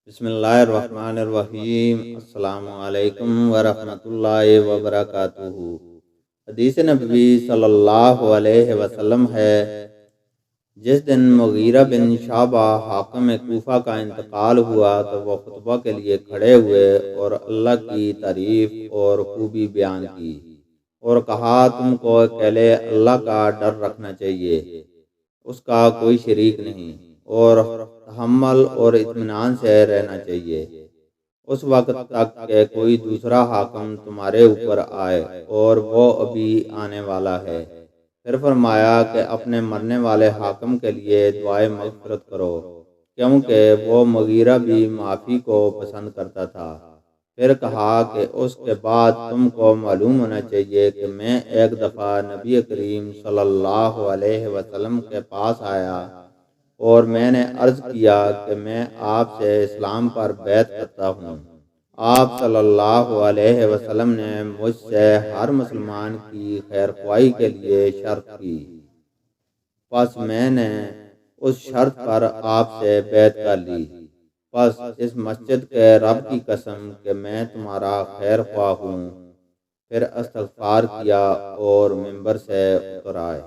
بسم اللہ الرحمن الرحیم۔ السلام علیکم ورحمۃ اللہ وبرکاتہ۔ حدیث نبوی صلی اللہ علیہ وسلم ہے، جس دن مغیرہ بن شعبہ حاکم کوفہ کا انتقال ہوا تو وہ خطبہ کے لیے کھڑے ہوئے اور اللہ کی تعریف اور خوبی بیان کی اور کہا، تم کو اکیلے اللہ کا ڈر رکھنا چاہیے، اس کا کوئی شریک نہیں، اور تحمل اور اطمینان سے رہنا چاہیے اس وقت تک کہ کوئی دوسرا حاکم تمہارے اوپر آئے، اور وہ ابھی آنے والا ہے۔ پھر فرمایا کہ اپنے مرنے والے حاکم کے لیے دعائے مغفرت کرو، کیونکہ وہ مغیرہ بھی معافی کو پسند کرتا تھا۔ پھر کہا کہ اس کے بعد تم کو معلوم ہونا چاہیے کہ میں ایک دفعہ نبی کریم صلی اللہ علیہ وسلم کے پاس آیا اور میں نے عرض کیا کہ میں آپ سے اسلام پر بیعت کرتا ہوں۔ آپ صلی اللہ علیہ وسلم نے مجھ سے ہر مسلمان کی خیر خواہی کے لیے شرط کی، پس میں نے اس شرط پر آپ سے بیعت کر لی۔ پس اس مسجد کے رب کی قسم کہ میں تمہارا خیر خواہ ہوں۔ پھر استغفار کیا اور ممبر سے اتر آئے۔